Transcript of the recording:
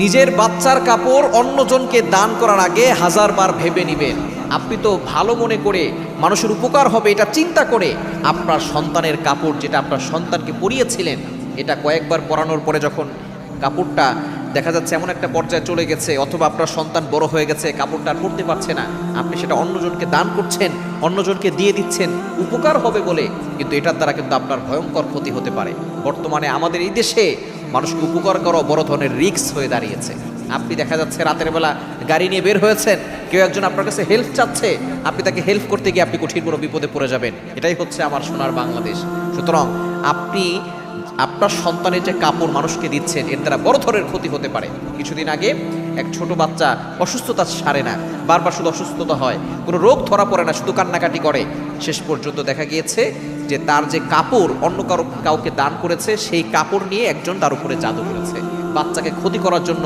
নিজের বাচ্চার কাপড় অন্যজনকে দান করার আগে হাজারবার ভেবে নেবেন। আপনি তো ভালো মনে করে মানুষের উপকার হবে এটা চিন্তা করে আপনার সন্তানের কাপড়, যেটা আপনার সন্তানকে পরিয়েছিলেন, এটা কয়েকবার পরানোর পরে যখন কাপড়টা দেখা যাচ্ছে এমন একটা পর্যায়ে চলে গেছে, অথবা আপনার সন্তান বড় হয়ে গেছে, কাপড়টা আর পরতে পারছে না, আপনি সেটা অন্যজনকে দান করছেন, অন্যজনকে দিয়ে দিচ্ছেন উপকার হবে বলে, কিন্তু এটার দ্বারা কিন্তু আপনার ভয়ঙ্কর ক্ষতি হতে পারে। বর্তমানে আমাদের এই দেশে মানুষকে উপকার করা বড় ধরনের রিস্ক হয়ে দাঁড়িয়েছে। আপনি দেখা যাচ্ছে রাতের বেলা গাড়ি নিয়ে বের হয়েছেন, কেউ একজন আপনার কাছে হেল্প চাচ্ছে, আপনি তাকে হেল্প করতে গিয়ে আপনি কঠিন কোনো বিপদে পড়ে যাবেন। এটাই হচ্ছে আমার সোনার বাংলাদেশ। সুতরাং আপনি আপনার সন্তানের যে কাপড় মানুষকে দিচ্ছেন, এর দ্বারা বড় ধরনের ক্ষতি হতে পারে। কিছুদিন আগে এক ছোট বাচ্চা অসুস্থতা সারে না, বারবার শুধু অসুস্থতা হয়, কোনো রোগ ধরা পড়ে না, শুধু কান্নাকাটি করে। শেষ পর্যন্ত দেখা গিয়েছে যে তার যে কাপড় অন্য কাউকে দান করেছে, সেই কাপড় নিয়ে একজন তার উপরে জাদু করেছে, বাচ্চাকে ক্ষতি করার জন্য